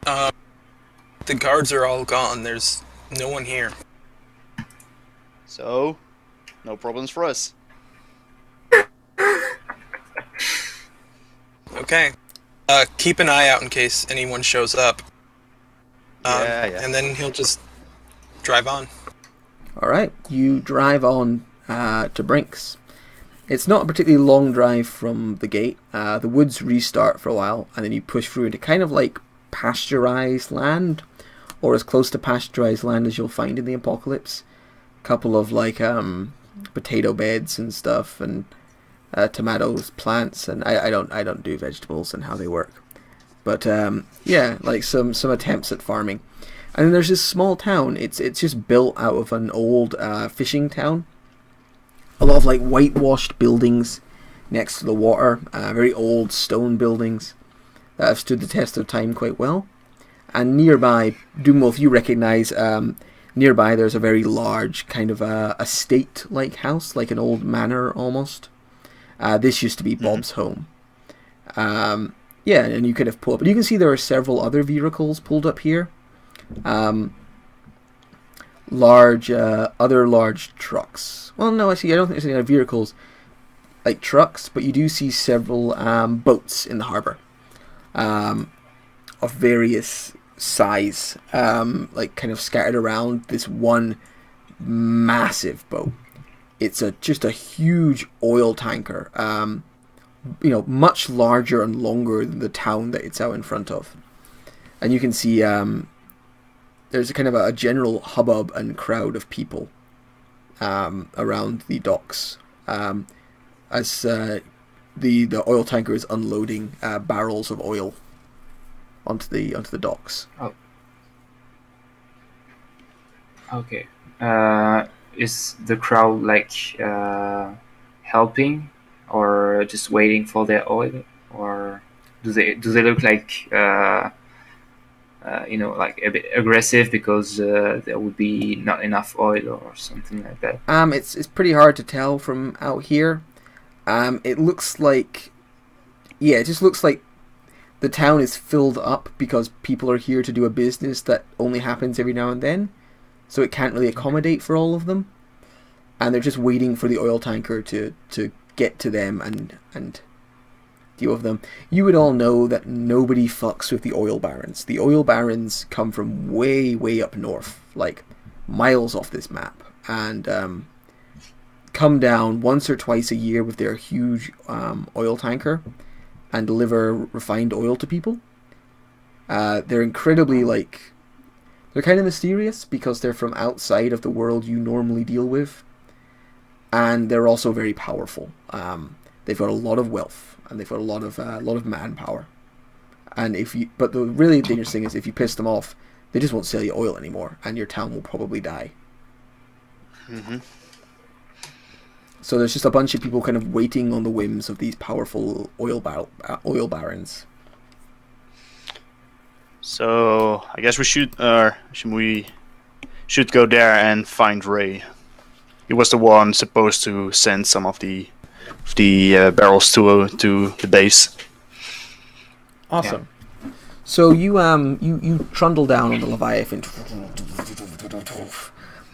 Uh, the guards are all gone. There's no one here. So, no problems for us. Okay. Keep an eye out in case anyone shows up. Yeah. And then he'll just drive on. All right, you drive on to Brinks. It's not a particularly long drive from the gate. The woods restart for a while, and then you push through into kind of like pasteurized land, or as close to pasteurized land as you'll find in the apocalypse. A couple of like potato beds and stuff, and tomatoes, plants, and I don't do vegetables and how they work, but yeah, like some attempts at farming. And then there's this small town. It's just built out of an old fishing town. A lot of like whitewashed buildings next to the water, very old stone buildings that have stood the test of time quite well. And nearby, Doomwolf, you recognise nearby there's a very large kind of estate-like house, like an old manor almost. This used to be Bob's home. Yeah, and you could have pulled up. But you can see there are several other vehicles pulled up here. Other large trucks. Well, no, I don't think there's any other vehicles like trucks, but you do see several boats in the harbour of various size, like kind of scattered around this one massive boat. It's just a huge oil tanker, much larger and longer than the town that it's out in front of. And you can see there's a kind of a general hubbub and crowd of people around the docks as the oil tanker is unloading barrels of oil onto the docks. Oh. Okay. Is the crowd like helping or just waiting for their oil, or do they look like like a bit aggressive because there would be not enough oil or something like that? It's pretty hard to tell from out here. It looks like, yeah, it just looks like the town is filled up because people are here to do a business that only happens every now and then, so it can't really accommodate for all of them, and they're just waiting for the oil tanker to get to them and deal with them. You would all know that nobody fucks with the oil barons. The oil barons come from way, way up north, like miles off this map, and come down once or twice a year with their huge oil tanker and deliver refined oil to people. They're incredibly, like, they're kind of mysterious because they're from outside of the world you normally deal with, and they're also very powerful. They've got a lot of wealth, and they've got a lot of manpower. And but the really dangerous thing is if you piss them off, they just won't sell you oil anymore, and your town will probably die. Mm-hmm. So there's just a bunch of people kind of waiting on the whims of these powerful oil barons. So I guess we should go there and find Ray. He was the one supposed to send some of the barrels to the base. Awesome. Yeah. So you trundle down on the Leviathan.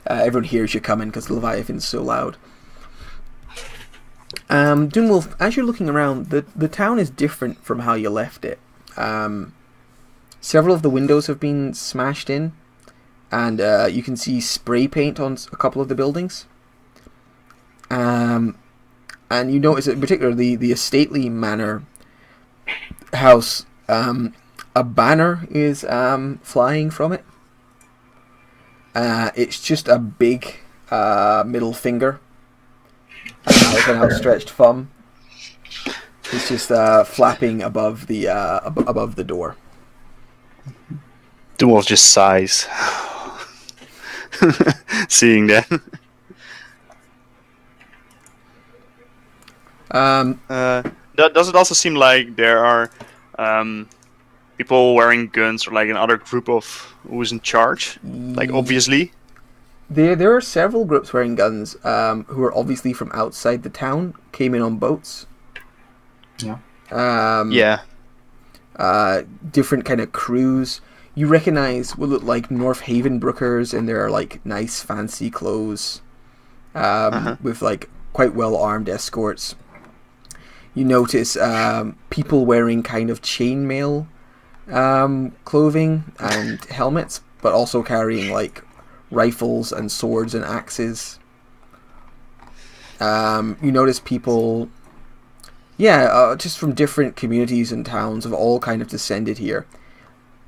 Everyone hears you coming because the Leviathan's so loud. Doomwolf, as you're looking around, the town is different from how you left it. Several of the windows have been smashed in, and you can see spray paint on a couple of the buildings. And you notice in particular the Estately Manor house, a banner is flying from it. It's just a big middle finger. Like an outstretched thumb. It's just flapping above the door. The wolf just sighs, seeing that. Does it also seem like there are people wearing guns, or like another group of who's in charge? Like obviously. There are several groups wearing guns who are obviously from outside the town, came in on boats. Yeah. Different kind of crews. You recognize what look like North Haven Brookers in their like nice fancy clothes, with like quite well armed escorts. You notice people wearing kind of chainmail clothing and helmets, but also carrying like rifles and swords and axes. You notice people, just from different communities and towns have all kind of descended here.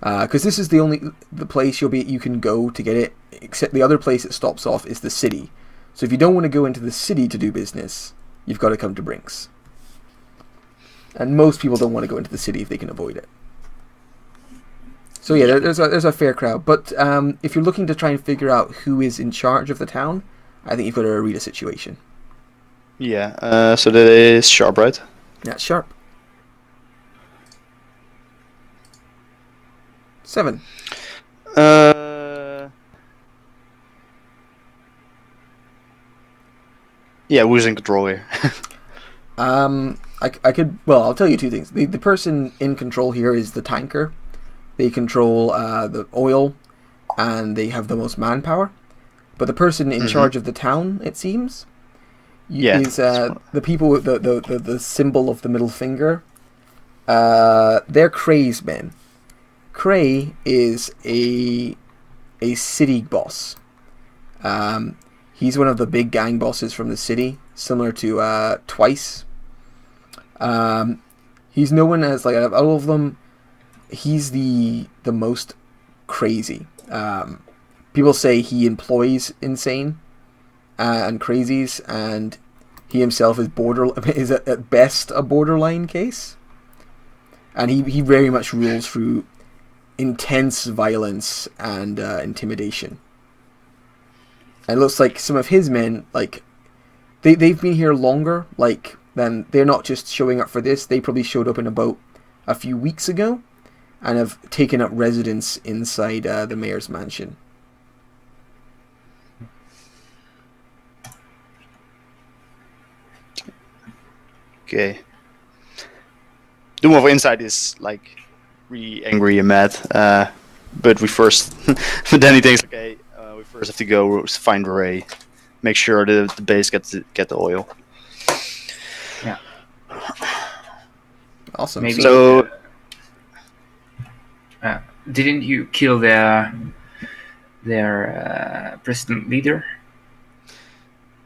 Because this is the place you can go to get it. Except the other place it stops off is the city. So if you don't want to go into the city to do business, you've got to come to Brinks. And most people don't want to go into the city if they can avoid it. So yeah, there's a fair crowd. But if you're looking to try and figure out who is in charge of the town, I think you've got to read a situation. Yeah. So that is sharp, right? Yeah, sharp. 7. Yeah, who's in control here? I could. Well, I'll tell you two things. The person in control here is the tanker. They control the oil, and they have the most manpower. But the person in charge of the town, it seems, is the people with the symbol of the middle finger. They're Cray's men. Cray is a city boss. He's one of the big gang bosses from the city, similar to Twice. He's known as, like, out of all of them, he's the most crazy. People say he employs insane and crazies, and he himself is at best a borderline case. And he very much rules through intense violence and intimidation. And it looks like some of his men, like, they've been here longer, like, than they're not just showing up for this. They probably showed up in about a few weeks ago and have taken up residence inside the mayor's mansion. Okay. The move inside is like really angry and mad. But we first, but then he thinks, okay, we first have to go find Ray, make sure the base get the oil. Yeah. Awesome. Maybe. So, didn't you kill their president leader?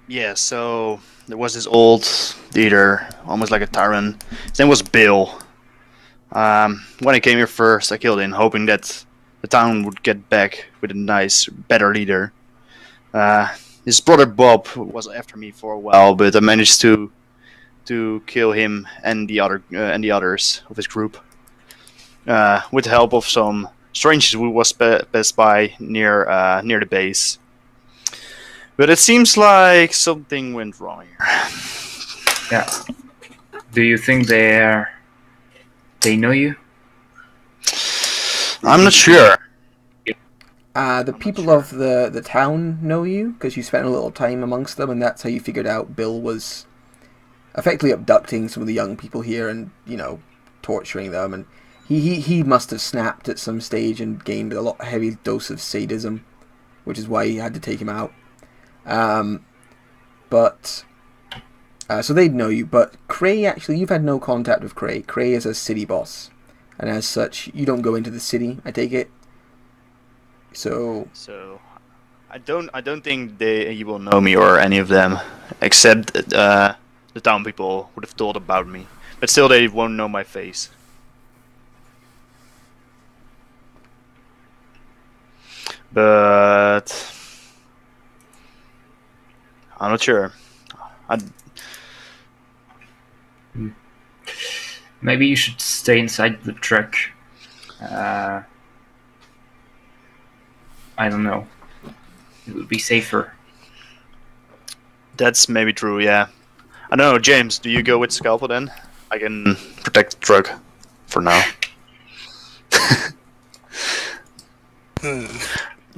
yeah, so there was this old leader, almost like a tyrant. His name was Bill. When I came here first, I killed him, hoping that the town would get back with a nice, better leader. His brother Bob was after me for a while, but I managed to kill him and the others of his group with the help of some strangers who was passed by near the base. But it seems like something went wrong here. Yeah. Do you think they know you? I'm not sure. The people of the town know you because you spent a little time amongst them, and that's how you figured out Bill was effectively abducting some of the young people here and, torturing them. And he must have snapped at some stage and gained a heavy dose of sadism, which is why he had to take him out. So they'd know you, but Cray, actually, you've had no contact with Cray. Cray is a city boss, and as such, you don't go into the city, I take it. So I don't think he will know me or any of them, except the town people would have told about me. But still, they won't know my face. But I'm not sure. Maybe you should stay inside the truck. I don't know. It would be safer. That's maybe true, yeah. I don't know, James, do you go with Scalpel then? I can protect the truck for now.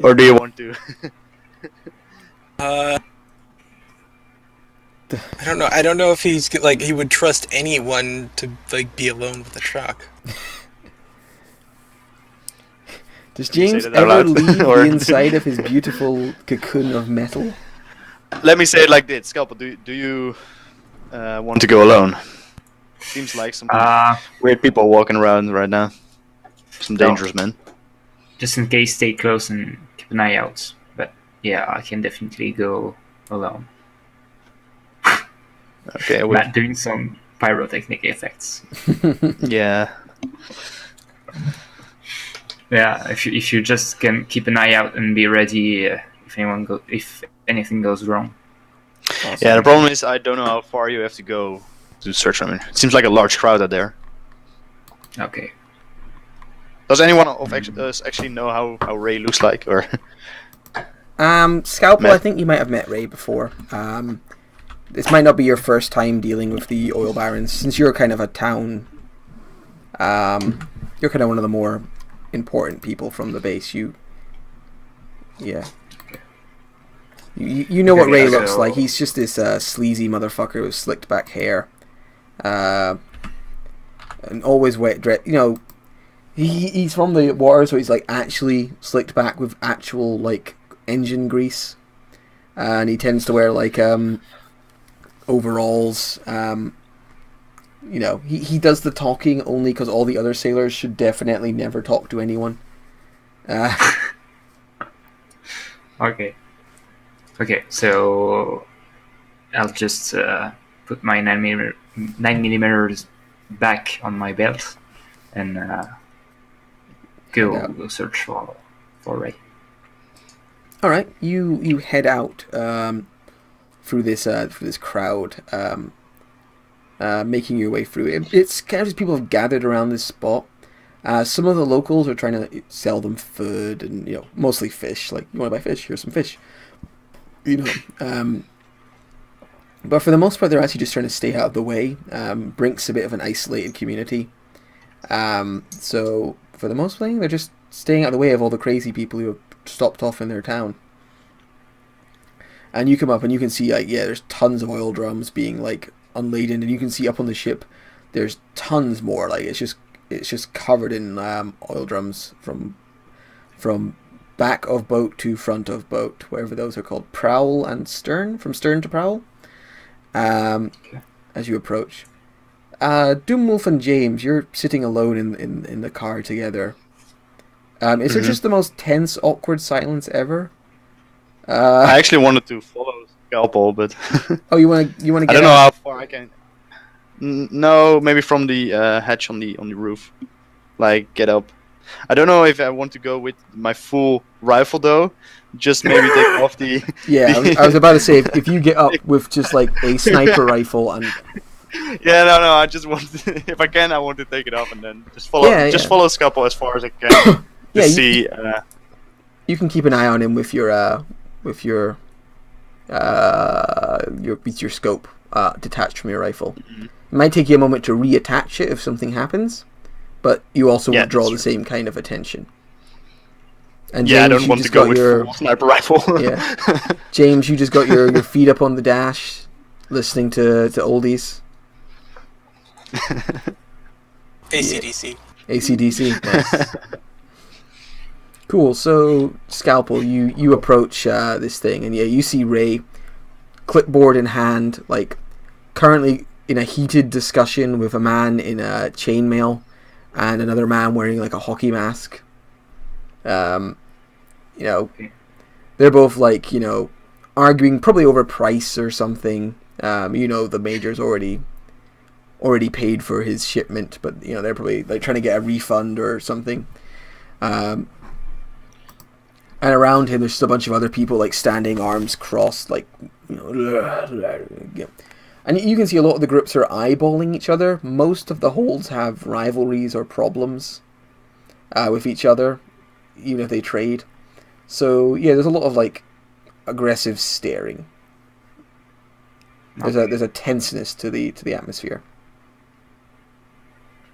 Or do you want to? I don't know. I don't know if he would trust anyone to be alone with the truck. Does Let me say James that out ever loud. leave Or- the inside of his beautiful cocoon of metal? Let me say it like this, Scalpel. Do you want to go alone? Seems like some weird people walking around right now. Some No. dangerous men. Just in case, stay close and keep an eye out. But yeah, I can definitely go alone. Okay, Not doing some pyrotechnic effects. yeah. Yeah, if you just can keep an eye out and be ready if anything goes wrong. Awesome. Yeah, the problem is I don't know how far you have to go to search them. It seems like a large crowd out there. Okay. Does anyone of us actually know how Ray looks like? Or Scalpel, Met. I think you might have met Ray before. This might not be your first time dealing with the oil barons, since you're kind of a town. You're kind of one of the more important people from the base. You know what Ray Okay, looks so- like. He's just this sleazy motherfucker with slicked back hair, and always wet dress. You know, he's from the water, so he's like actually slicked back with actual like engine grease, and he tends to wear like overalls. You know, he does the talking only because all the other sailors should definitely never talk to anyone. Okay. Okay, so I'll just put my 9mm back on my belt and go search for Ray. All right, you head out through this crowd, making your way through it. It's kind of just people have gathered around this spot. Some of the locals are trying to sell them food and mostly fish. Like, you want to buy fish? Here's some fish. But for the most part, they're actually just trying to stay out of the way. Brinks a bit of an isolated community. So for the most part, they're just staying out of the way of all the crazy people who have stopped off in their town. And you come up and you can see there's tons of oil drums being like unladen, and you can see up on the ship there's tons more. Like it's just covered in oil drums from back of boat to front of boat, whatever those are called, prow and stern, from stern to prow. As you approach, Doomwolf and James, you're sitting alone in the car together. Is there just the most tense, awkward silence ever? I actually wanted to follow Scalpel, but Oh, you want to get I don't know out? how far I can. No, maybe from the hatch on the roof, like get up. I don't know if I want to go with my full rifle though. Just maybe take off the. Yeah, I was about to say if you get up with just like a sniper rifle and Yeah, no. I just want to, if I can, I want to take it off and then just follow. Yeah, just yeah. follow Scalpel as far as I can. Yeah, to you- see. you can keep an eye on him with your scope detached from your rifle. It might take you a moment to reattach it if something happens, but you also Yeah, won't draw the that's true. same kind of attention. And Yeah, I James, don't you want to just go got with your full sniper rifle. Yeah. James, you just got your feet up on the dash, listening to oldies. ACDC. AC/DC. Nice. Cool. So, Scalpel, you approach this thing, and you see Ray, clipboard in hand, like currently in a heated discussion with a man in a chainmail and another man wearing like a hockey mask. They're both like arguing probably over price or something. The major's already paid for his shipment, but they're probably like trying to get a refund or something. And around him there's just a bunch of other people like standing, arms crossed, like and you can see a lot of the groups are eyeballing each other. Most of the holds have rivalries or problems with each other, even if they trade. So yeah, there's a lot of like aggressive staring. There's a tenseness to the atmosphere.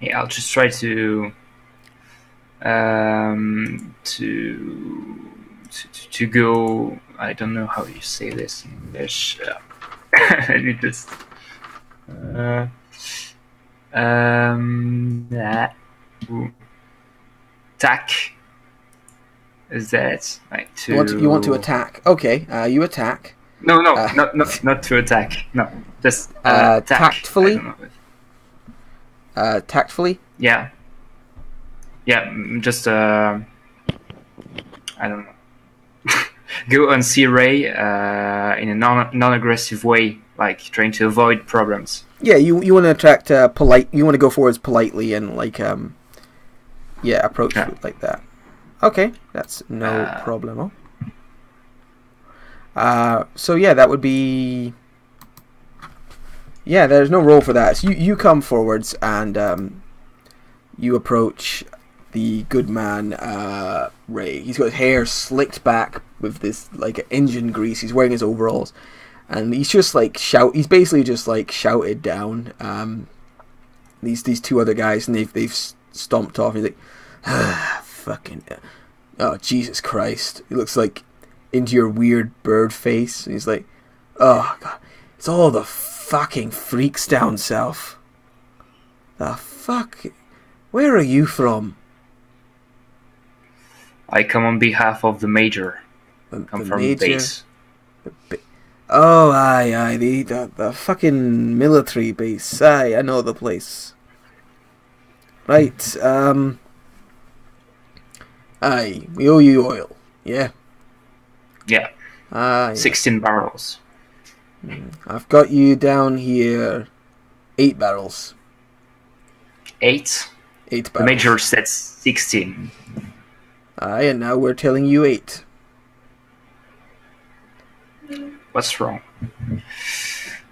Yeah, I'll just try to go. I don't know how you say this in English. Let me just. Tack Is that like to? You want to attack? Okay, you attack. No, no, Uh, not to attack. No, just attack. I Tactfully. don't know. Tactfully. Yeah, yeah. Just I don't know. Go and see Ray in a non-aggressive way, like trying to avoid problems. Yeah, you want to attract polite. You want to go forwards politely and like approach Yeah. like that. Okay, that's no Uh, problemo. So yeah, that would be. Yeah, there's no roll for that. So you come forwards and you approach the good man Ray. He's got his hair slicked back with this like engine grease. He's wearing his overalls, and he's just like He's basically just like shouted down these two other guys, and they've stomped off. And he's like, fucking, oh Jesus Christ! He looks like into your weird bird face, and he's like, oh God, it's all the fucking freaks down south. The fuck? Where are you from? I come on behalf of the major. The Come from major? base. Oh, aye, the fucking military base. Aye, I know the place. Right, aye, we owe you oil. Yeah. Yeah, Aye. 16 barrels. I've got you down here 8 barrels. 8. 8 The barrels. major said 16. Aye, and now we're telling you 8. What's wrong?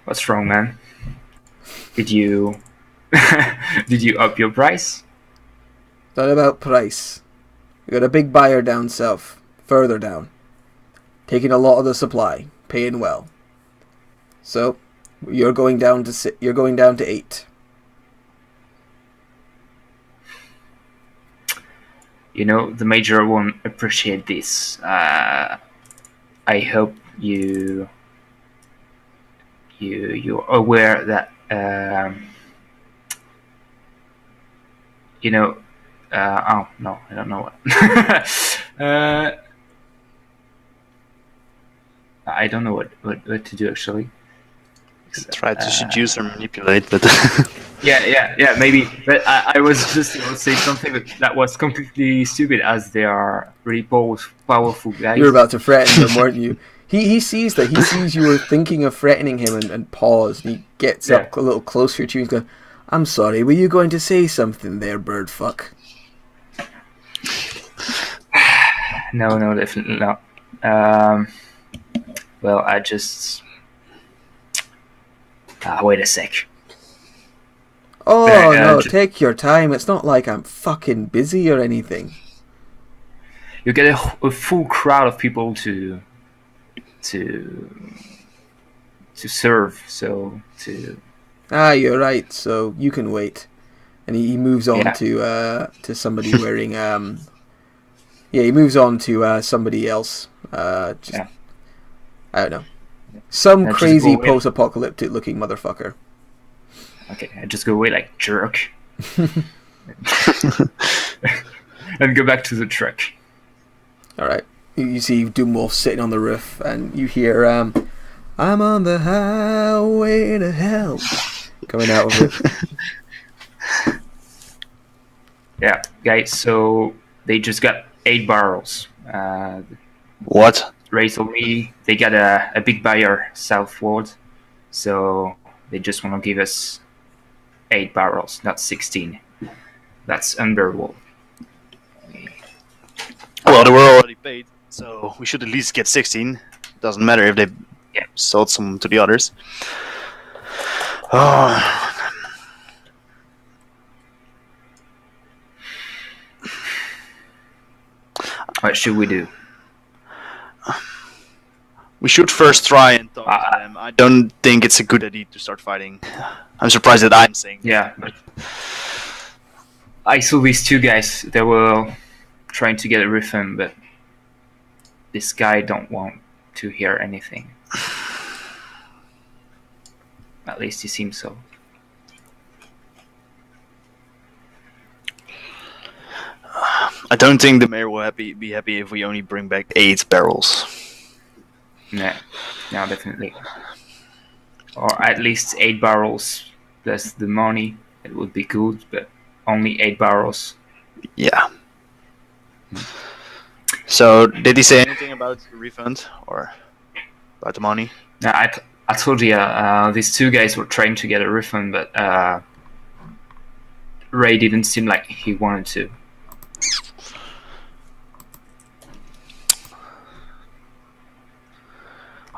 What's wrong, man? Did you did you up your price? Not about price. We got a big buyer down south, further down, taking a lot of the supply, paying well. So, you're going down to 8. You know, the major won't appreciate this. I hope you're aware that you know. Oh no, I don't know what. I don't know what to do actually. Try to seduce or manipulate, but Yeah, maybe. But I was just saying something that was completely stupid, as they are really powerful guys. You were about to threaten them, weren't you? He sees that. He sees you were thinking of threatening him and pause. And he gets up a little closer to you and goes, I'm sorry, were you going to say something there, bird fuck? No, definitely not. Well, I just... wait a sec. Oh, no, take your time. It's not like I'm fucking busy or anything. You get a full crowd of people to serve, so to... Ah, you're right, so you can wait. And he moves on to somebody wearing... he moves on to somebody else. I don't know. Some crazy post-apocalyptic looking motherfucker. Okay, I just go away like jerk. And go back to the truck. Alright. You see Doomwolf sitting on the roof, and you hear, I'm on the highway to hell, coming out of it. Yeah, guys, so they just got 8 barrels. what? Ray told me they got a big buyer southward, so they just want to give us 8 barrels, not 16. That's unbearable. Well, they were already paid, so we should at least get 16. Doesn't matter if they sold some to the others. Oh. What should we do? We should first try and talk to them. I don't think it's a good idea to start fighting. I'm surprised that I'm saying that. Yeah, but I saw these 2 guys. They were trying to get a refund, but this guy don't want to hear anything. At least he seems so. I don't think the mayor will be happy if we only bring back 8 barrels. No, no, definitely. Or at least 8 barrels plus the money. It would be good, but only 8 barrels. Yeah. So, did he say anything about the refund or about the money? No, I told you these two guys were trying to get a refund, but Ray didn't seem like he wanted to.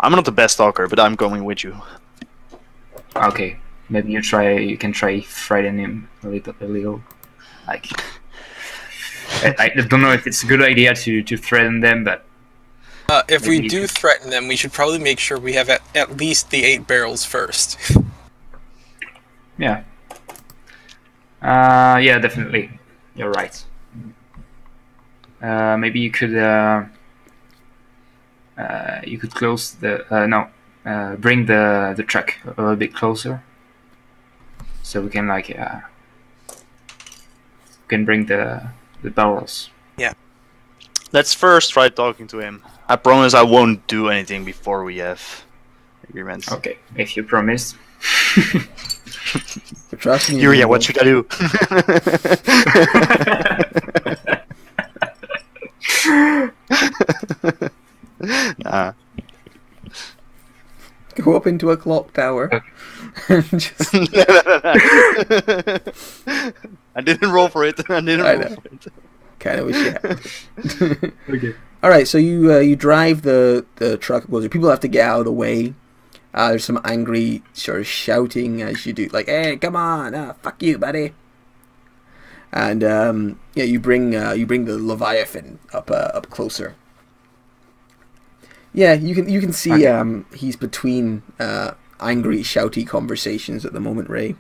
I'm not the best talker, but I'm going with you. Okay, maybe you can try frightening him a little. Like, I don't know if it's a good idea to threaten them, but If we maybe do threaten them, we should probably make sure we have at least the 8 barrels first. yeah. Yeah, definitely. You're right. Maybe you could close the bring the truck a little bit closer, so we can can bring the barrels. Yeah. Let's first try talking to him. I promise I won't do anything before we have agreements. Okay, if you promise. We're trusting you. Yuria, what should I do? Nah. Go up into a clock tower. And just, I didn't roll for it. I didn't I roll know. for it. kind of wish you had. Okay. All right, so you drive the truck. Well, people have to get out of the way. There's some angry sort of shouting as you do, like, "Hey, come on, fuck you, buddy!" And yeah, you bring the Leviathan up closer. Yeah, you can see he's between angry, shouty conversations at the moment, Ray.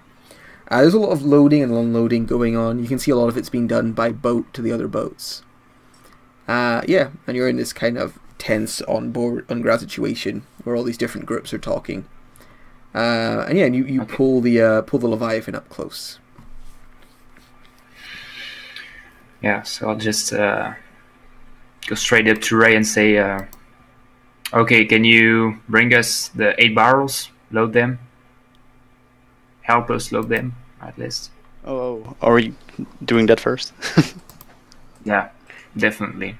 There's a lot of loading and unloading going on. You can see a lot of it's being done by boat to the other boats. Yeah, and you're in this kind of tense on-ground situation where all these different groups are talking. And yeah, and you Okay. pull the Leviathan up close. Yeah, so I'll just go straight up to Ray and say, okay, can you bring us the 8 barrels? Load them. Help us load them, at least. Oh, are we doing that first? Yeah, definitely.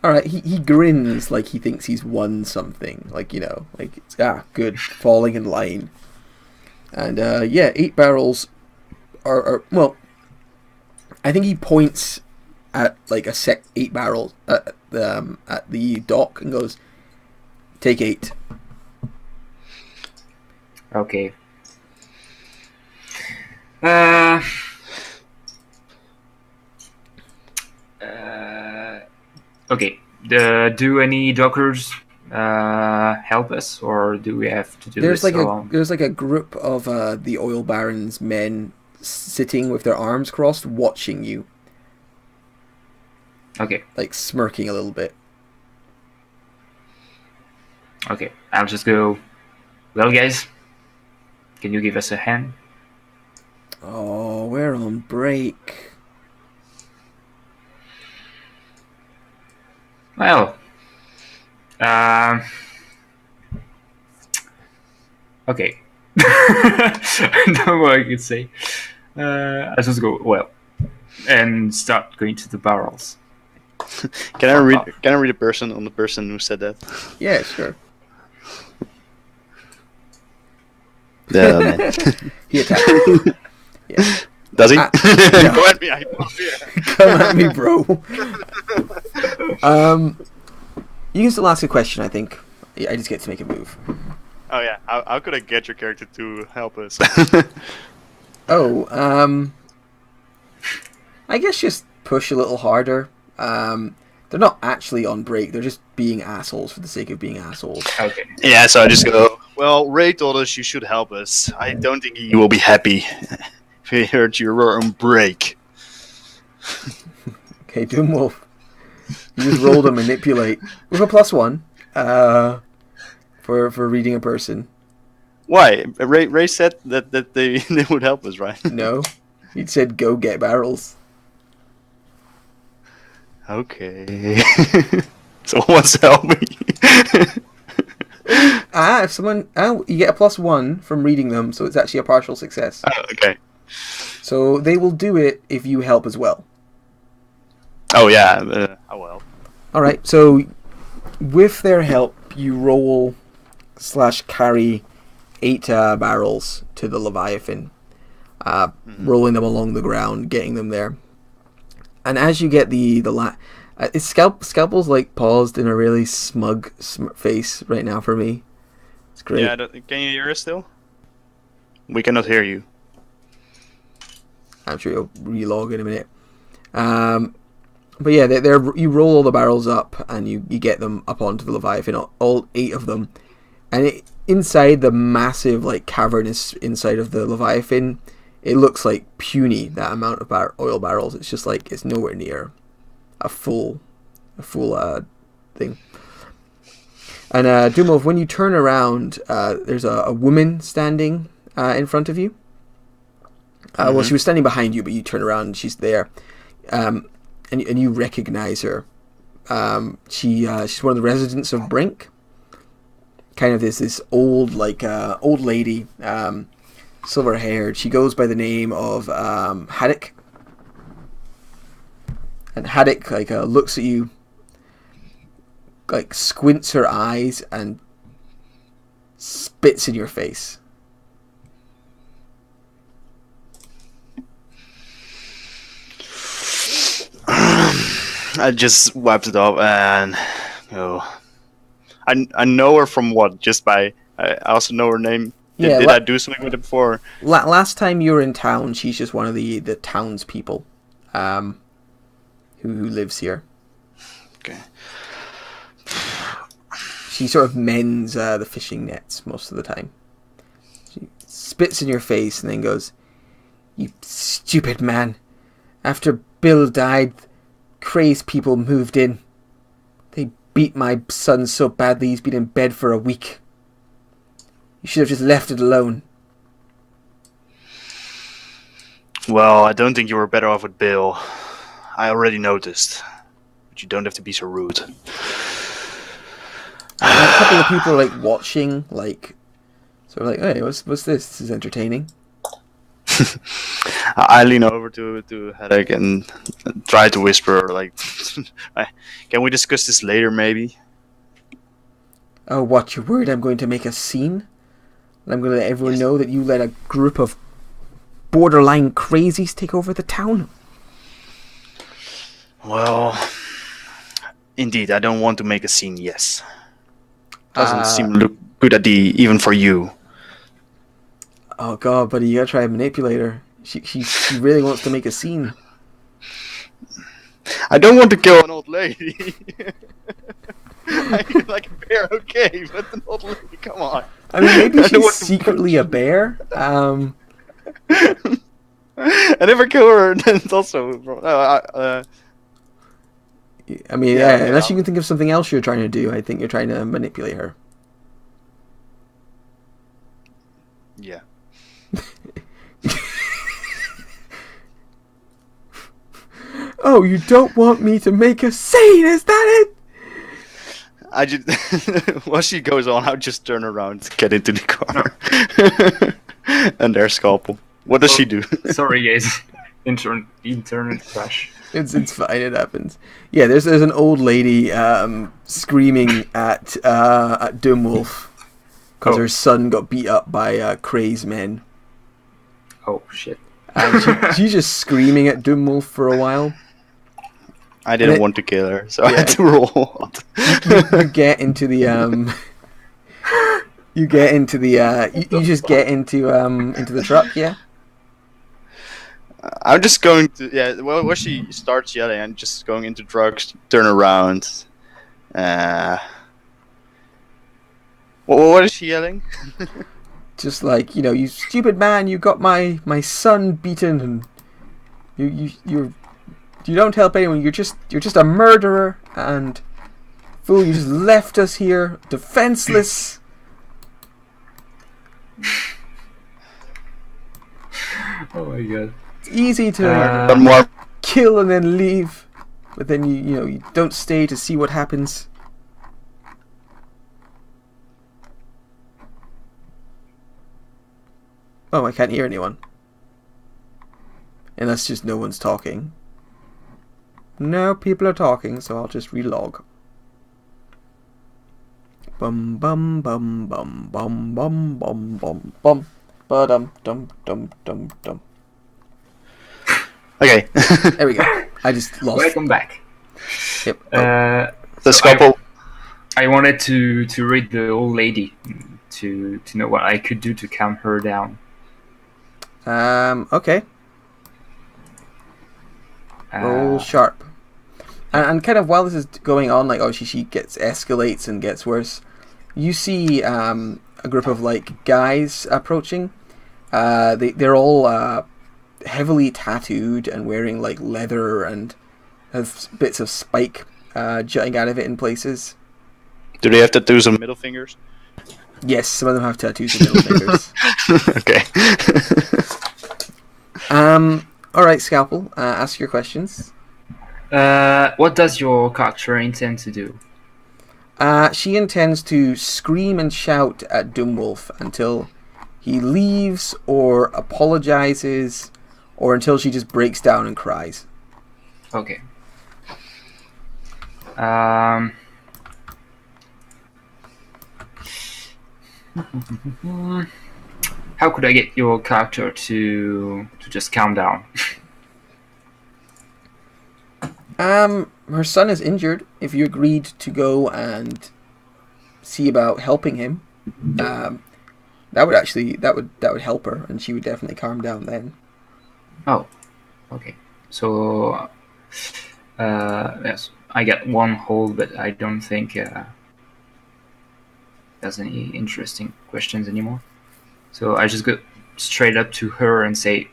All right, he grins like he thinks he's won something, like, you know, like it's, good, falling in line. And yeah, 8 barrels are well. I think he points at like 8 barrels at the dock and goes, "Take 8." Okay. Okay. Do any dockers help us, or do we have to do There's this like alone? there's like a group of the oil baron's men sitting with their arms crossed, watching you, Okay. like smirking a little bit. Okay. I'll just go. Well, guys, can you give us a hand? Oh, we're on break. Well, okay. I don't know what I could say. I'll just go, well, and start going to the barrels. Can I read a person on the person who said that? Yeah, sure. Yeah, man. He attacked you. Yeah. Does he? No. Go at me. Come at me, bro. You can still ask a question, I think. I just get to make a move. Oh yeah. How could I get your character to help us? Oh, I guess just push a little harder. They're not actually on break. They're just being assholes for the sake of being assholes. Okay. Yeah, so I just go, well, Ray told us you should help us. I don't think he will be happy if he heard you were on break. Okay, Doomwolf. You just roll to manipulate with a +1 for reading a person. Why? Ray said that they would help us, right? No, he said go get barrels. Okay. Someone wants to help me. If someone, you get a +1 from reading them, so it's actually a partial success. Okay. So they will do it if you help as well. Oh yeah. I will. All right. So with their help, you roll / carry 8 barrels to the Leviathan, rolling them along the ground, getting them there. And as you get its Scalpel's like paused in a really smug face right now for me. It's great. Yeah. Can you hear us still? We cannot hear you. I'm sure you'll relog in a minute. But yeah, you roll all the barrels up and you get them up onto the Leviathan, all 8 of them. And inside the massive, like, cavernous inside of the Leviathan, it looks like puny, that amount of oil barrels. It's just like, it's nowhere near a full thing. And Dumov, when you turn around, there's a woman standing in front of you. Well, she was standing behind you, but you turn around and she's there. And you recognize her. She's one of the residents of Brink. Kind of this old lady, silver haired. She goes by the name of Haddock. And Haddock looks at you, squints her eyes and spits in your face. I just wiped it off and I know her from what? Just by I also know her name. Did I do something with it before? Last time you were in town, she's just one of the townspeople, who lives here. Okay. She sort of mends the fishing nets most of the time. She spits in your face and then goes, "You stupid man! After Bill died, crazed people moved in. They beat my son so badly he's been in bed for a week. You should have just left it alone." Well, I don't think you were better off with Bill. I already noticed. But you don't have to be so rude. A couple of people are watching, sort of "Hey, what's this? This is entertaining." I lean over to Headache and try to whisper, can we discuss this later, maybe? Oh, what, you're worried I'm going to make a scene? And I'm going to let everyone know that you let a group of borderline crazies take over the town? Well, indeed, I don't want to make a scene, yes. Doesn't seem to look good even for you. Oh god, buddy, you gotta try and manipulate her. She really wants to make a scene. I don't want to kill an old lady. I feel like a bear, okay, but an old lady, come on. I mean, maybe she's secretly a bear. And if I kill her, then it's also... I mean, yeah, unless you can think of something else you're trying to do, I think you're trying to manipulate her. Yeah. Oh, you don't want me to make a scene, is that it? I just... While she goes on, I'll just turn around, get into the car. And there's Scalpel. What does she do? Sorry, guys. Internet crash. It's fine, it happens. Yeah, there's an old lady screaming at Doomwolf because her son got beat up by crazed men. Oh, shit. And she's just screaming at Doomwolf for a while. I didn't want to kill her, so I had to roll. You get into the you just get into the truck, yeah. I'm just going to when she starts yelling, I'm just going into trucks, turn around. What is she yelling? Just you stupid man, you got my son beaten, and you don't help anyone. You're just a murderer, and fool, you just left us here defenseless. Oh my god. It's easy to kill and then leave. but then you don't stay to see what happens. Oh, I can't hear anyone. Unless just no one's talking. No, people are talking, so I'll just relog. Bum bum bum bum bum bum bum bum bum. Ba-dum dum dum dum dum. Okay. There we go. I just lost. Welcome back. Yep. The scalpel. I wanted to read the old lady to know what I could do to calm her down. Okay. Roll sharp. And kind of while this is going on, like obviously she escalates and gets worse. You see a group of like guys approaching. They're all heavily tattooed and wearing like leather and have bits of spike jutting out of it in places. Do they have tattoos on middle fingers? Yes, some of them have tattoos on middle fingers. Okay. All right, Scalpel. Ask your questions. What does your character intend to do? She intends to scream and shout at Doomwolf until he leaves or apologizes, or until she just breaks down and cries. Okay. How could I get your character to just calm down? Her son is injured. If you agreed to go and see about helping him, that would help her, and she would definitely calm down then. Oh, okay. So, yes, I get one hold, but I don't think there's any interesting questions anymore. So I just go straight up to her and say,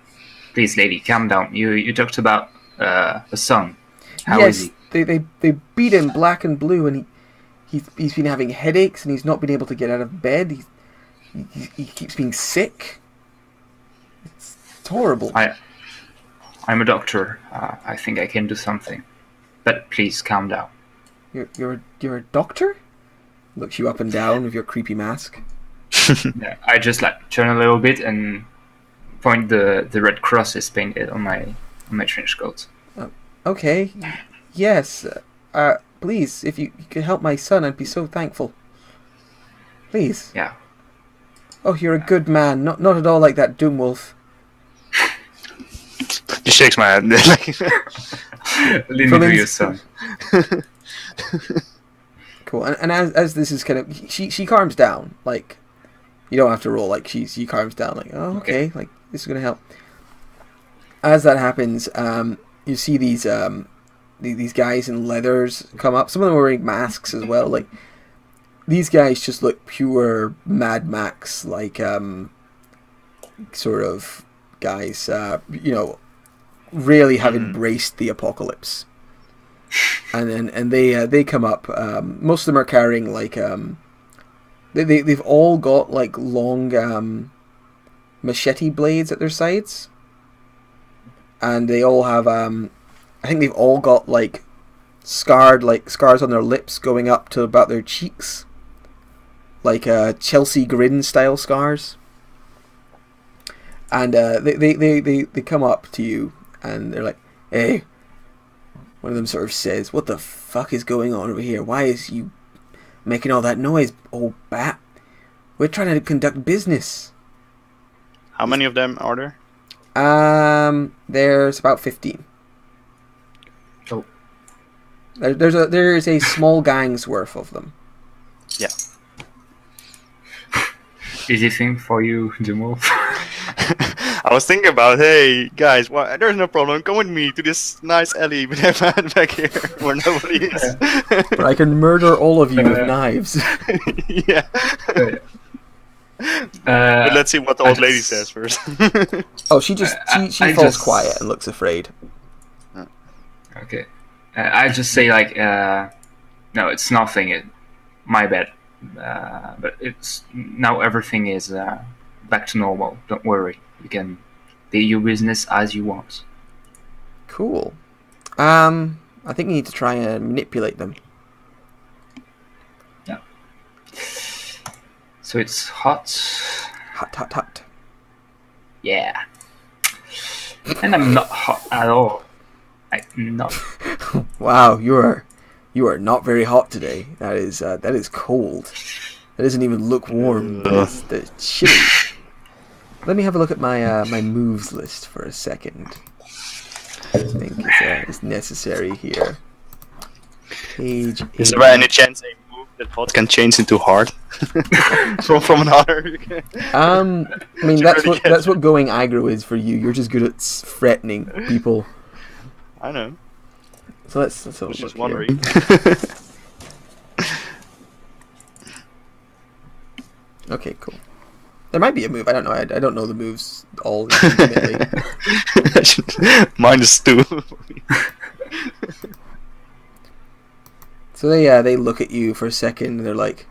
"Please, lady, calm down. You talked about a son. How is he?" They beat him black and blue, and he's been having headaches, and he's not been able to get out of bed. He keeps being sick. It's horrible. I'm a doctor. I think I can do something, but please calm down. You're a doctor? Looks you up and down with your creepy mask. Yeah, I just like turn a little bit and point the red crosses painted on my trench coat. Okay. Yes. Please, if you could help my son, I'd be so thankful. Please. Yeah. Oh, you're a good man. Not at all like that Doomwolf. He shakes my head. Lead me to your son. Cool. And as this is kind of she calms down. Like, you don't have to roll. Like she calms down. Like, oh, okay. Like, this is gonna help. As that happens, you see these guys in leathers come up. Some of them are wearing masks as well. Like, these guys just look pure Mad Max, like sort of guys. Really have embraced the apocalypse. And they come up. Most of them are carrying like they've all got like long machete blades at their sides, and they all have I think they've all got like scars on their lips going up to about their cheeks, like Chelsea Grin style scars. And they come up to you and they're like, "Hey." One of them sort of says, "What the fuck is going on over here? Why is you making all that noise, old bat? We're trying to conduct business." How many of them are there? There's about 15. Oh. There's a small gang's worth of them. Yeah. Easy thing for you, Jimmo. I was thinking about, hey guys, there's no problem. Come with me to this nice alley we have had back here where nobody is. But I can murder all of you with knives. Yeah. But let's see what the old lady says first. Oh, she falls quiet and looks afraid. Okay. I just say like, no, it's nothing. My bad. But it's now everything is back to normal. Don't worry. You can do your business as you want. Cool. I think you need to try and manipulate them. Yeah. So it's hot. Hot, hot, hot. Yeah. And I'm not hot at all. I'm not. Wow, you are not very hot today. That is cold. That doesn't even look warm. That's chilly. Let me have a look at my my moves list for a second. I think it's necessary here. Page. Is there any chance a move that hot can change into hard from another? I mean that's what going aggro is for you. You're just good at threatening people. I know. So let's have a I was look just here. wondering. Okay, cool. There might be a move. I don't know. I don't know the moves all intimately. -2. So they look at you for a second and they're like,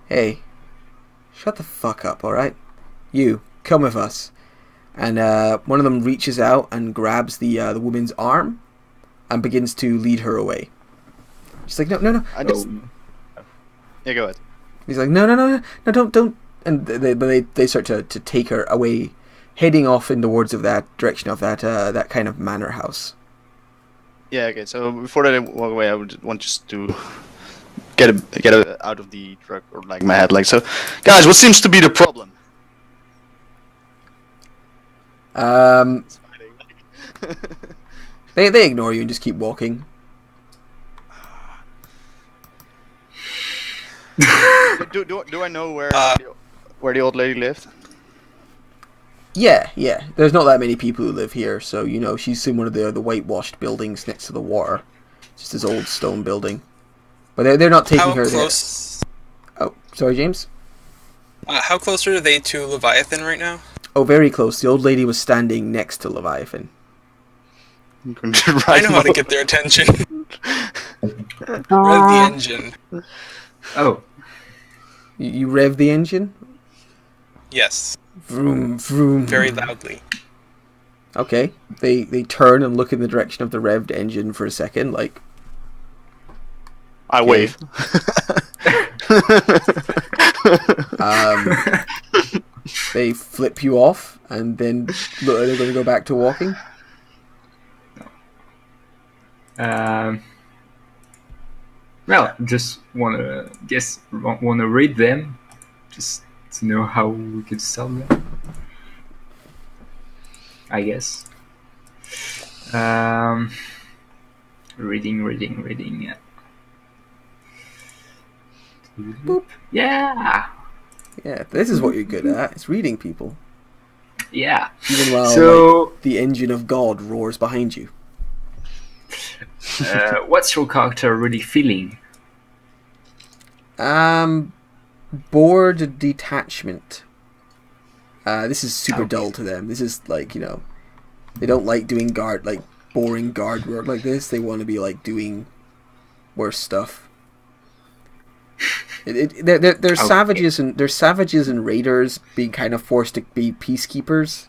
"Hey, shut the fuck up, all right? You come with us." And one of them reaches out and grabs the woman's arm and begins to lead her away. She's like, "No." I just. Yeah, go ahead. He's like, no, don't. And they start to take her away, heading off in the wards of that direction of that kind of manor house. Yeah, okay. So before they walk away, I would want just to get it out of the truck or like my head, like so. Guys, what seems to be the problem? It's fighting, like. They ignore you and just keep walking. Do I know where the old lady lived? Yeah. There's not that many people who live here, so you know she's in one of the whitewashed buildings next to the water. Just this old stone building. But they're not taking her close? there. Oh, sorry, James. How close are they to Leviathan right now? Oh, very close. The old lady was standing next to Leviathan. I know how to get their attention. Rev the engine. Oh. You rev the engine? Yes. Vroom, vroom. Very loudly. Okay. They turn and look in the direction of the revved engine for a second, like... I wave. They flip you off, and then look, they're going to go back to walking. Well, just wanna read them, just to know how we could sell them. I guess. Reading. Yeah. Boop. Yeah. Yeah, this is what you're good at. It's reading people. Yeah. Even while So, the engine of God roars behind you. what's your character really feeling? Bored detachment. This is super Okay. dull to them. This is like, you know, they don't like doing boring guard work like this. They want to be like doing worse stuff. They're savages and raiders being kind of forced to be peacekeepers.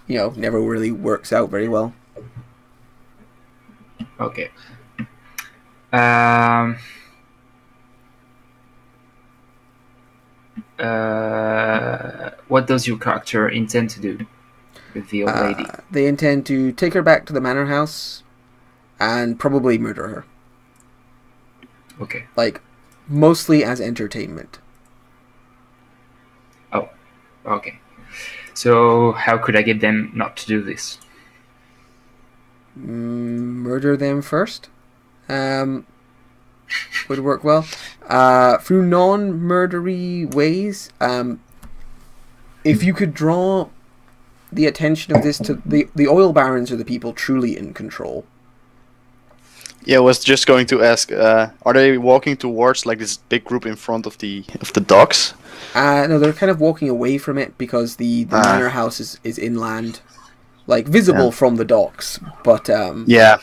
You know, never really works out very well. Okay. What does your character intend to do with the old lady? They intend to take her back to the manor house and probably murder her. Okay. Like, mostly as entertainment. Oh, okay. So how could I get them not to do this? Murder them first. Would work well. Through non-murdery ways. If you could draw the attention of this to the oil barons are the people truly in control. Yeah, I was just going to ask. Are they walking towards like this big group in front of the docks? No, they're kind of walking away from it because the manor house is inland, like visible from the docks. But Yeah.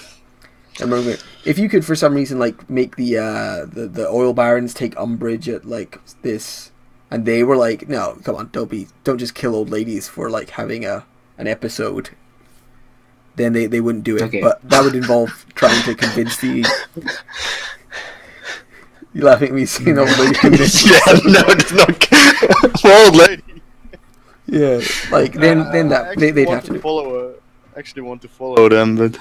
remember, if you could for some reason like make the oil barons take umbrage at like this, and they were like, no, come on, don't just kill old ladies for like having an episode. then they wouldn't do it. Okay. But that would involve trying to convince the. You laughing at me saying old lady? Yeah, no, it's not old lady. Yeah, like then that they'd have to do. follow. Actually, want to follow them, but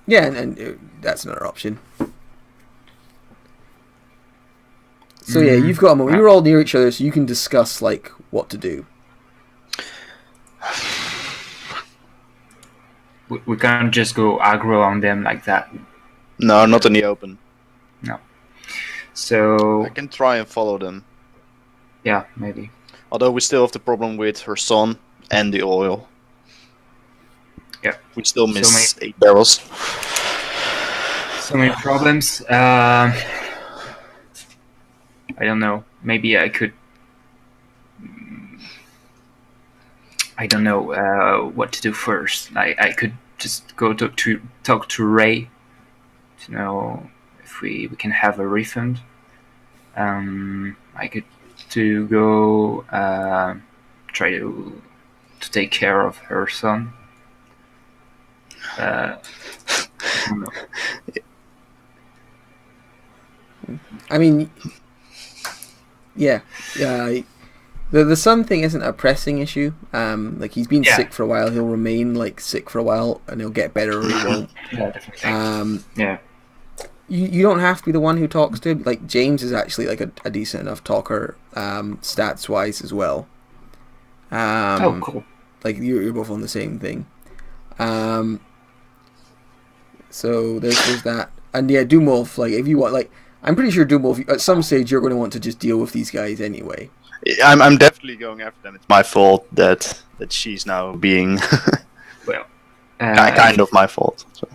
Yeah, and that's another option. So yeah, you've got a moment. You're all near each other, so you can discuss like what to do. We can't just go aggro on them like that. no, not in the open. No. So I can try and follow them. yeah, maybe. Although we still have the problem with her son and the oil. Yeah. We still miss So 8 barrels. So many problems. I don't know. Maybe I could. I don't know what to do first. I could just go to talk to Ray to know if we can have a refund. I could to go try to take care of her son. I don't know. I mean, yeah, the son thing isn't a pressing issue. Like he's been sick for a while. He'll remain like sick for a while, and he'll get better or he won't. Yeah, definitely. Yeah. You don't have to be the one who talks to him. Like James is actually like a decent enough talker, stats wise as well. Oh, cool. Like you're both on the same thing. So there's that, and yeah, Doomwolf. Like if you want, like I'm pretty sure Doomwolf. At some stage, you're going to want to just deal with these guys anyway. I'm definitely going after them. It's my fault that she's now being Well, kind of my fault. So.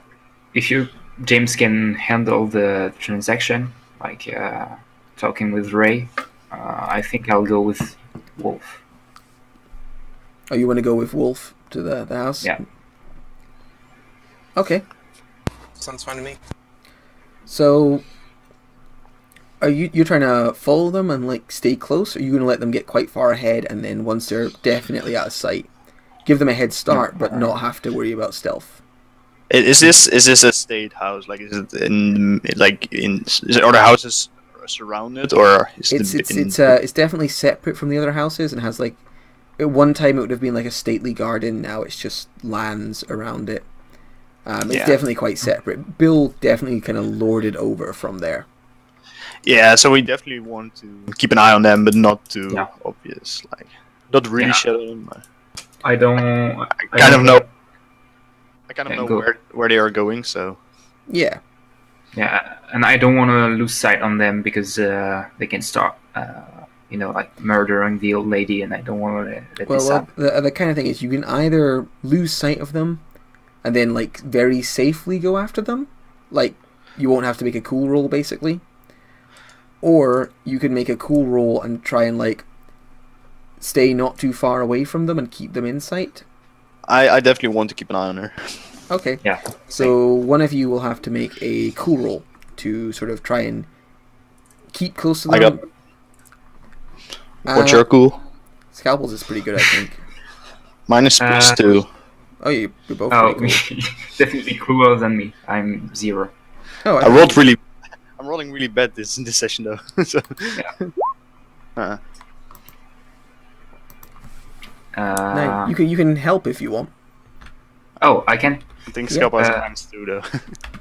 If James can handle the transaction, like talking with Ray, I think I'll go with Wolf. Oh, you want to go with Wolf to the house? Yeah. Okay. Sounds fine to me. So, are you're trying to follow them and like stay close? Or are you going to let them get quite far ahead, and then once they're definitely out of sight, give them a head start, but not have to worry about stealth? Is this a state house? Like, is it are the houses surrounded, or is it's definitely separate from the other houses and has like at one time it would have been like a stately garden. Now it's just lands around it. It's definitely quite separate. Bill definitely kind of lorded over from there. Yeah, so we definitely want to keep an eye on them, but not too obvious. Like, not really shadow them. I kind of know where they are going. So yeah, and I don't want to lose sight on them because they can start, like murdering the old lady, and I don't want to let this happen. The kind of thing is you can either lose sight of them and then like very safely go after them, like you won't have to make a cool roll basically, or you can make a cool roll and try and like stay not too far away from them and keep them in sight. I definitely want to keep an eye on her. Okay. Yeah. So one of you will have to make a cool roll to sort of try and keep close to them. What's your cool? Scalpels is pretty good, I think. Mine is +2. Oh, you're both pretty cool. Definitely cooler than me. I'm 0. Oh, I'm rolling really bad this session though. So. Yeah. No, you can help if you want. Oh, I can. I think Scalpel has a -2 though.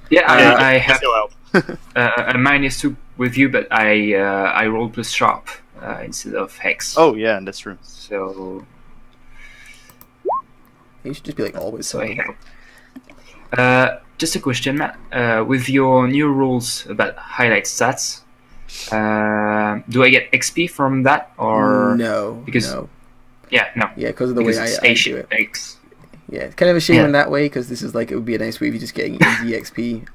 Yeah, I have still help. a -2 with you, but I roll plus sharp instead of hex. Oh yeah, that's true. So You should just be like always. So I help. Just a question, Matt. With your new rules about highlight stats, do I get XP from that or no? No. Yeah, no. Yeah, because of the way I do it. X. Yeah, it's kind of a shame in that way because this is like it would be a nice way of you just getting easy XP.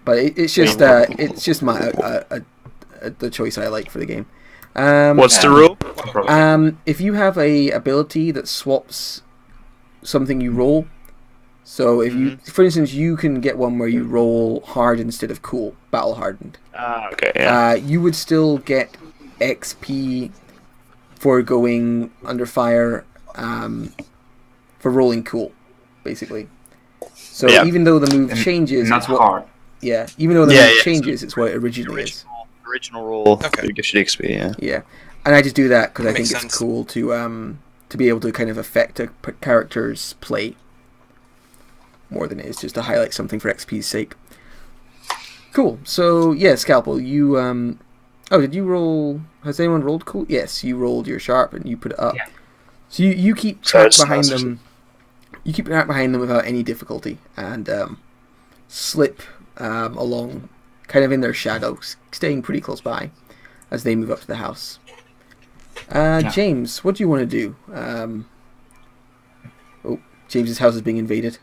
But it's just the choice I like for the game. What's the rule? If you have a ability that swaps something you roll, so if you, for instance, you can get one where you roll hard instead of cool, battle hardened. Okay. Yeah. You would still get XP for going under fire, for rolling cool, basically. So Yeah. even though the move And changes, not it's what, hard. yeah, even though the Yeah, move yeah, changes, it's what it originally is. Original rule. Okay. It gives you the XP. Yeah. Yeah, and I just do that because I think Makes it's sense. cool to be able to kind of affect a character's play more than it is just to highlight something for XP's sake. Cool. So yeah, Scalpel, you oh, did you roll? Has anyone rolled cool? Yes, you rolled your sharp and you put it up. Yeah. So you keep So track it's behind not- them. You keep track behind them without any difficulty and slip along, kind of in their shadows, staying pretty close by as they move up to the house. James, what do you want to do? Oh, James's house is being invaded.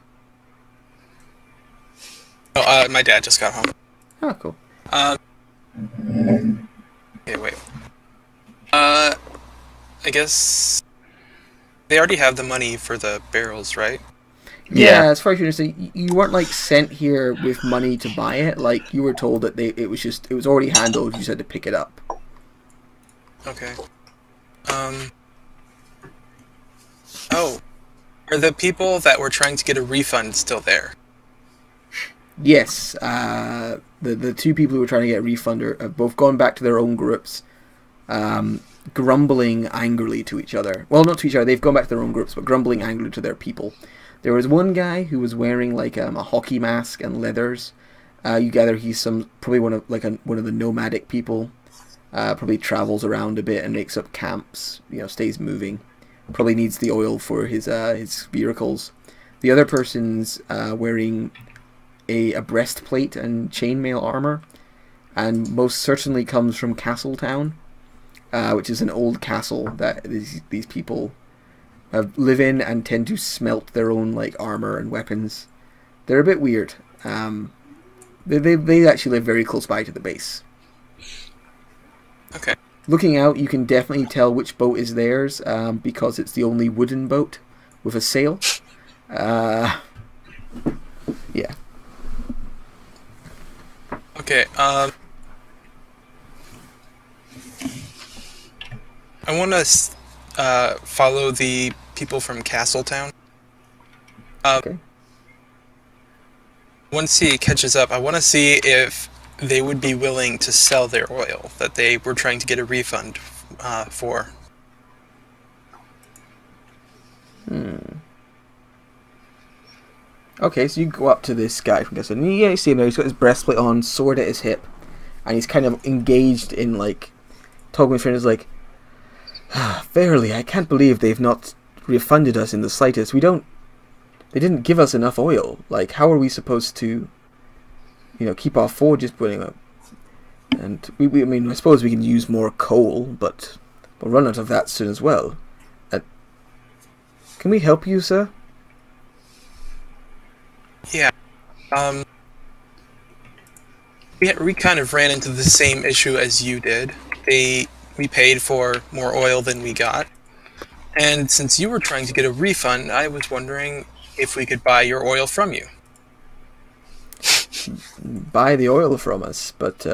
Oh, my dad just got home. Oh, cool. Okay, wait. I guess they already have the money for the barrels, right? Yeah, Yeah. as far as you understand, you weren't like sent here with money to buy it. Like you were told that it was already handled. You just had to pick it up. Okay. Oh, are the people that were trying to get a refund still there? Yes, the two people who were trying to get a refund have both gone back to their own groups, grumbling angrily to each other. Well, not to each other. They've gone back to their own groups, but grumbling angrily to their people. There was one guy who was wearing like a hockey mask and leathers. You gather he's probably one of the nomadic people. Probably travels around a bit and makes up camps. Stays moving. Probably needs the oil for his vehicles. The other person's wearing a breastplate and chainmail armor, and most certainly comes from Castletown, which is an old castle that these people live in and tend to smelt their own like armor and weapons. They're a bit weird. They actually live very close by to the base. Okay. Looking out, you can definitely tell which boat is theirs because it's the only wooden boat with a sail. Yeah. Okay, I want to follow the people from Castletown. Okay. Once he catches up, I want to see if they would be willing to sell their oil that they were trying to get a refund for. Okay, so you go up to this guy from Castle, and you see him there. He's got his breastplate on, sword at his hip, and he's kind of engaged in like talking with friends. Like, verily, I can't believe they've not refunded us in the slightest. They didn't give us enough oil. Like, how are we supposed to, keep our forges putting up? And I mean, I suppose we can use more coal, but we'll run out of that soon as well. Can we help you, sir? Yeah. We kind of ran into the same issue as you did. We paid for more oil than we got. And since you were trying to get a refund, I was wondering if we could buy your oil from you. Buy the oil from us, but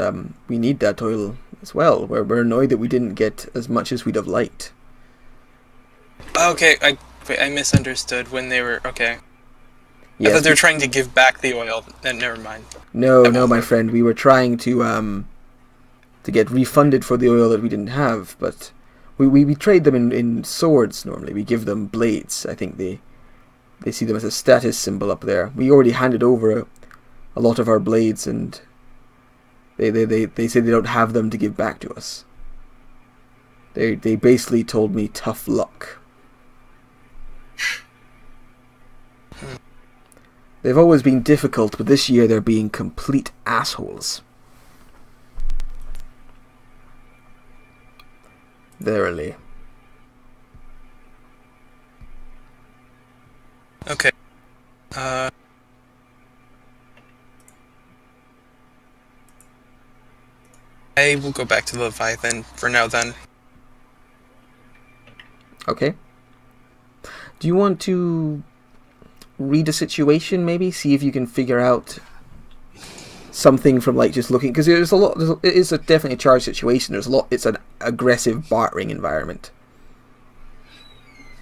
we need that oil as well. We're annoyed that we didn't get as much as we'd have liked. Okay, I misunderstood when they were... Okay. I Yes, thought they were trying to give back the oil. Then never mind. No, my friend. We were trying to get refunded for the oil that we didn't have, but we trade them in swords normally. We give them blades. I think they see them as a status symbol up there. We already handed over a lot of our blades, and they say they don't have them to give back to us. They basically told me tough luck. They've always been difficult, but this year they're being complete assholes. Verily. Okay. I will go back to the Leviathan for now then. Okay. Do you want to read a situation, maybe? See if you can figure out something from, like, just looking... Because there's a lot... It is definitely a charged situation. There's a lot... It's an aggressive bartering environment.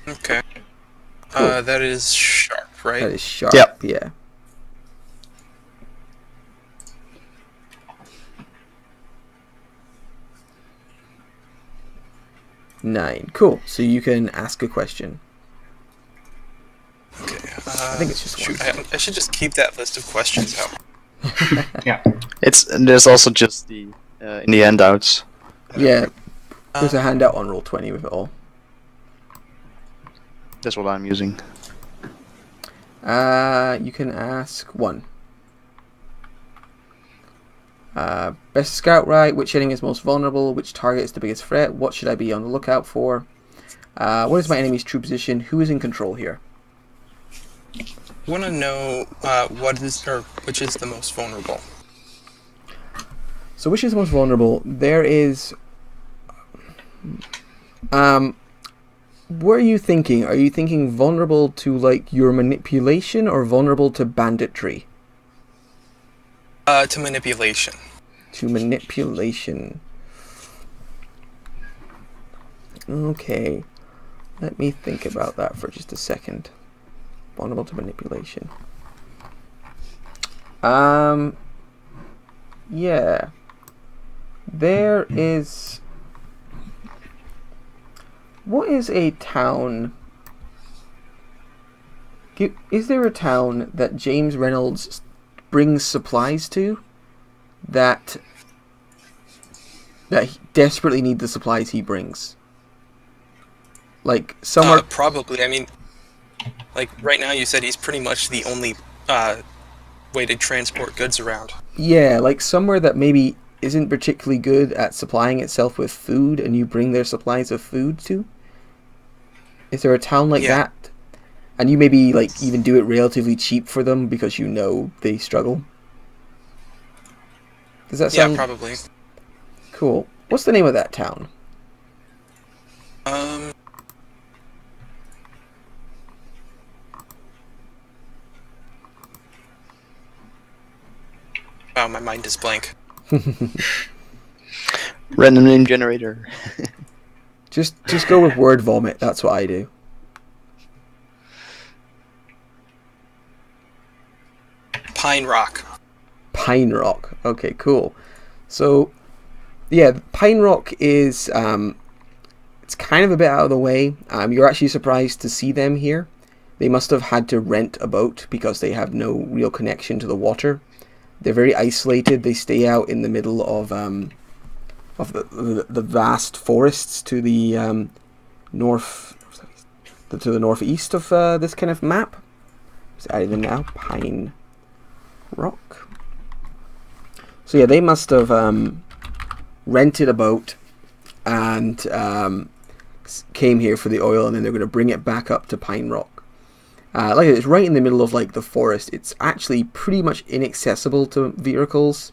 Okay. Cool. That is sharp, right? That is sharp, Yep. yeah. 9. Cool. So you can ask a question. Okay. I think it's just shoot, one. I should just keep that list of questions out. Yeah. There's also just the in the handouts. Yeah, there's a Um, handout on Roll20 with it all. That's what I'm using. You can ask 1. Best scout right? Which enemy is most vulnerable? Which target is the biggest threat? What should I be on the lookout for? What is my enemy's true position? Who is in control here? I want to know which is the most vulnerable. So which is the most vulnerable? There is... what are you thinking? Are you thinking vulnerable to, like, your manipulation or vulnerable to banditry? To manipulation. To manipulation. Okay. Let me think about that for just a second. Vulnerable to manipulation. Yeah. There is... What is a town... Is there a town that James Reynolds brings supplies to that he desperately need the supplies he brings? Like, somewhere... Probably. I mean, like, right now you said he's pretty much the only way to transport goods around. Yeah, like somewhere that maybe isn't particularly good at supplying itself with food and you bring their supplies of food to? Is there a town like that? And you maybe, like, even do it relatively cheap for them because you know they struggle? Does that sound... Yeah, probably. Cool. What's the name of that town? Wow, my mind is blank. Random name generator. Just go with word vomit. That's what I do. Pine Rock. Pine Rock. Okay, cool. So, yeah, Pine Rock is... it's kind of a bit out of the way. You're actually surprised to see them here. They must have had to rent a boat because they have no real connection to the water. They're very isolated. They stay out in the middle of the vast forests to the northeast of this kind of map. Just adding them now. Pine Rock. So yeah, they must have rented a boat and came here for the oil, and then they're going to bring it back up to Pine Rock. Like it's right in the middle of like the forest. It's actually pretty much inaccessible to vehicles,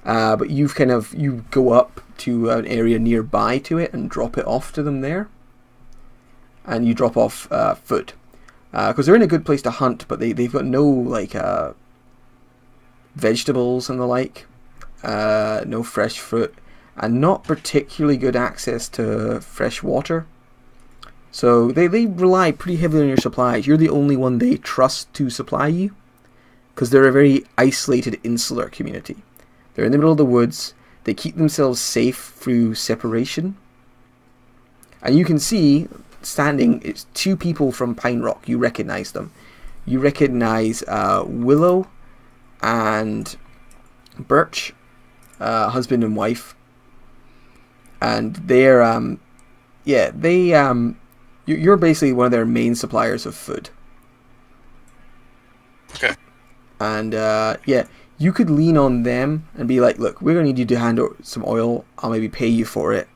but you go up to an area nearby to it and drop it off to them there, and you drop off food because they're in a good place to hunt, but they've got no like vegetables and the like, no fresh fruit, and not particularly good access to fresh water. So they rely pretty heavily on your supplies. You're the only one they trust to supply you, because they're a very isolated, insular community. They're in the middle of the woods. They keep themselves safe through separation. And you can see, standing, it's 2 people from Pine Rock. You recognize them. You recognize Willow and Birch, husband and wife. And they're, you're basically one of their main suppliers of food. Okay. And, you could lean on them and be like, look, we're going to need you to hand over some oil. I'll maybe pay you for it.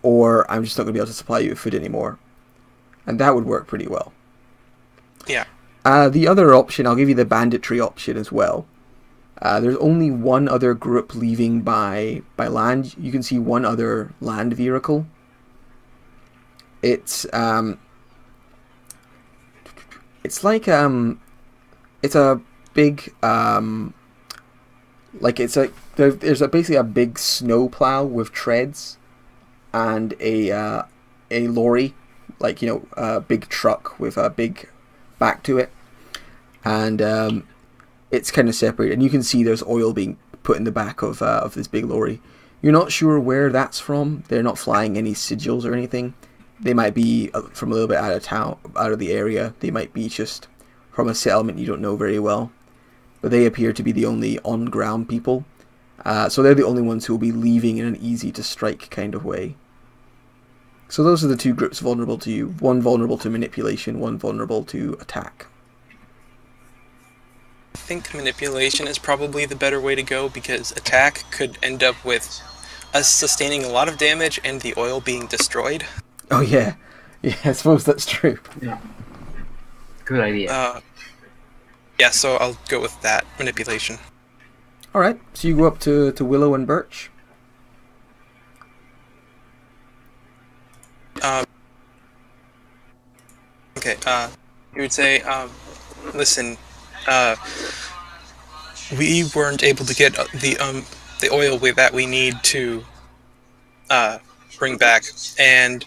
Or I'm just not going to be able to supply you with food anymore. And that would work pretty well. Yeah. The other option, I'll give you the banditry option as well. There's only one other group leaving by land. You can see one other land vehicle. It's like it's a big there's basically a big snow plow with treads and a lorry, like, a big truck with a big back to it, and it's kind of separated, and you can see there's oil being put in the back of this big lorry. You're not sure where that's from. They're not flying any sigils or anything. They might be from a little bit out of town, out of the area. They might be just from a settlement you don't know very well. But they appear to be the only on-ground people. So they're the only ones who will be leaving in an easy-to-strike kind of way. So those are the two groups vulnerable to you. One vulnerable to manipulation, one vulnerable to attack. I think manipulation is probably the better way to go, because attack could end up with us sustaining a lot of damage and the oil being destroyed. Oh yeah. Yeah, I suppose that's true. Yeah. Good idea. Yeah, so I'll go with that, manipulation. Alright, so you go up to Willow and Birch. Okay, you would say, listen, we weren't able to get the oil that we need to bring back, and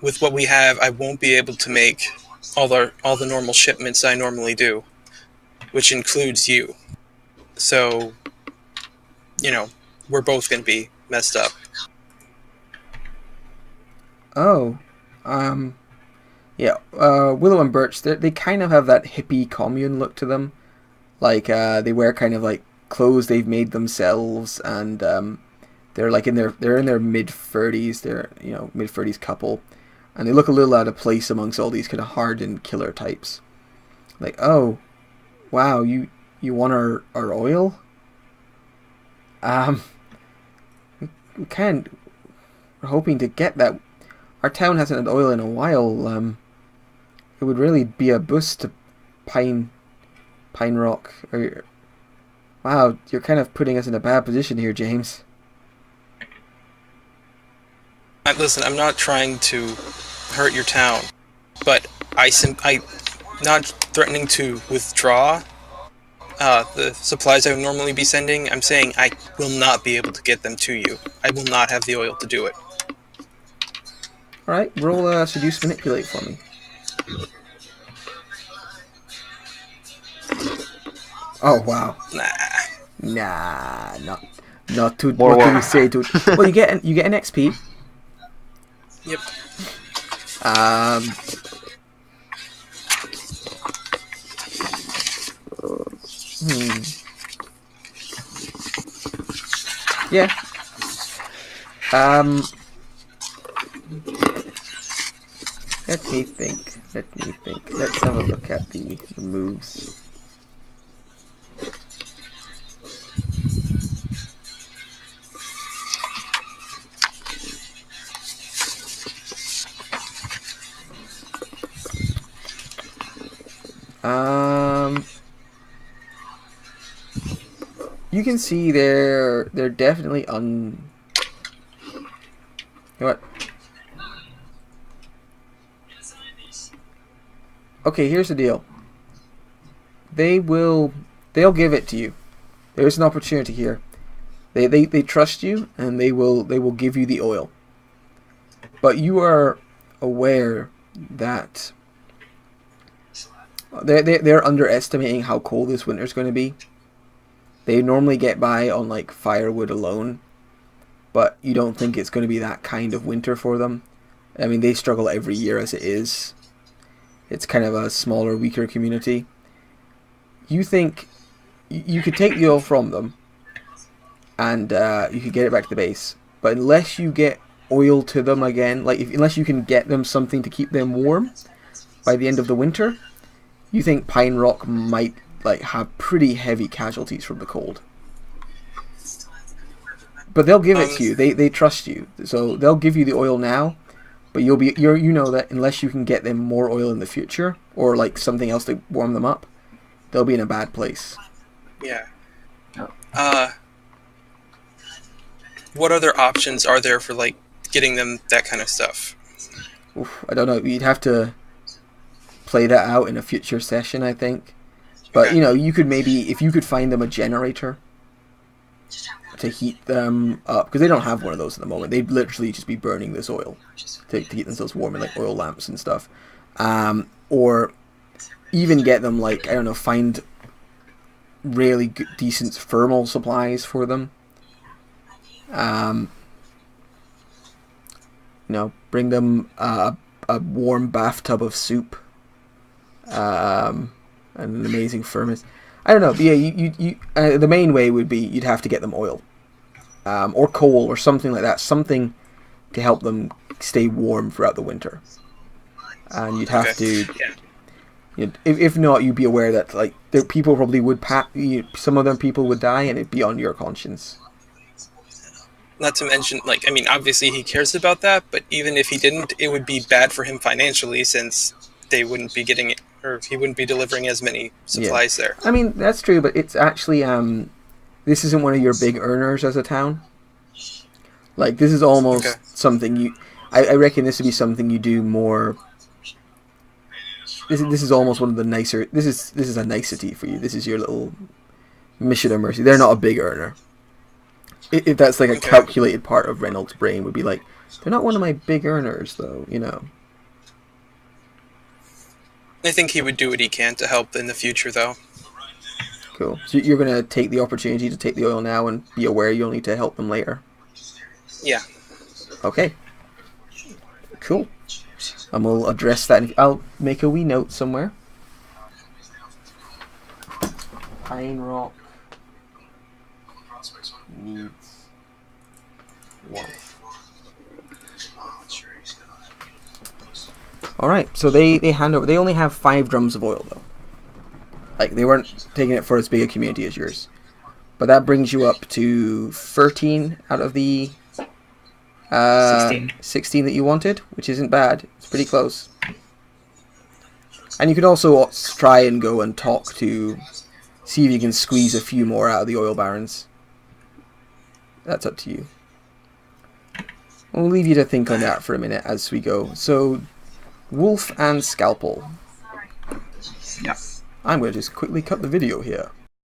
with what we have, I won't be able to make all the normal shipments I normally do, which includes you. So, we're both going to be messed up. Oh, yeah. Willow and Birch, they kind of have that hippie commune look to them. Like they wear kind of like clothes they've made themselves, and they're like in their mid-30s. They're mid-30s couple, and they look a little out of place amongst all these kind of hardened killer types. Like, oh, wow, you want our oil? We're hoping to get that. Our town hasn't had oil in a while. It would really be a boost to Pine Rock. Wow, you're kind of putting us in a bad position here, James. Listen, I'm not trying to hurt your town, but I'm not threatening to withdraw the supplies I would normally be sending. I'm saying I will not be able to get them to you. I will not have the oil to do it. Alright, roll Seduce Manipulate for me. Oh, wow. Nah, not to what do we say to it? Well, you get an XP. Yep. Yeah. Let me think. Let's have a look at the moves. You can see they're definitely You know what? Okay, here's the deal. They'll give it to you. There's an opportunity here. They trust you, and they will give you the oil. But you are aware that they're underestimating how cold this winter's going to be. They normally get by on like firewood alone, but you don't think it's going to be that kind of winter for them. I mean, they struggle every year as it is. It's kind of a smaller, weaker community. You think you could take the oil from them, and you could get it back to the base. But unless you get oil to them again, unless you can get them something to keep them warm by the end of the winter, you think Pine Rock might have pretty heavy casualties from the cold. But they'll give it to you. They trust you, so they'll give you the oil now. But you know that unless you can get them more oil in the future, or like something else to warm them up, they'll be in a bad place. Yeah. What other options are there for getting them that kind of stuff? Oof, I don't know. You'd have to play that out in a future session, I think. But Okay. you could maybe, if you could find them a generator to heat them up, because they don't have one of those at the moment. They'd literally just be burning this oil to keep themselves warm in oil lamps and stuff. Or even get them I don't know, find really decent thermal supplies for them. Bring them a warm bathtub of soup, and an amazing furnace. I don't know. But yeah, the main way would be you'd have to get them oil, or coal, or something like that. Something to help them stay warm throughout the winter. And you'd have to. Yeah. If not, you'd be aware that people probably would some of them people would die, and it'd be on your conscience. Not to mention, obviously he cares about that, but even if he didn't, it would be bad for him financially since they wouldn't be getting it, or he wouldn't be delivering as many supplies there. I mean, that's true, but it's actually this isn't one of your big earners as a town. Like, this is almost something I reckon this would be something you do more. This is almost one of the nicer. This is a nicety for you. This is your little mission of mercy. They're not a big earner. If that's like a calculated part of Reynolds' brain, would be like, they're not one of my big earners, though. I think he would do what he can to help in the future, though. Cool. So you're gonna take the opportunity to take the oil now and be aware you'll need to help them later. Yeah. Okay. Cool. And we'll address that. I'll make a wee note somewhere. Pine Rock needs warmth. Alright, so they hand over. They only have 5 drums of oil, though. Like, they weren't taking it for as big a community as yours. But that brings you up to 13 out of the 16 that you wanted, which isn't bad. It's pretty close. And you could also try and go and talk to, see if you can squeeze a few more out of the oil barons. That's up to you. We'll leave you to think on that for a minute as we go. So, Wolf and Scalpel. Yeah. I'm going to just quickly cut the video here.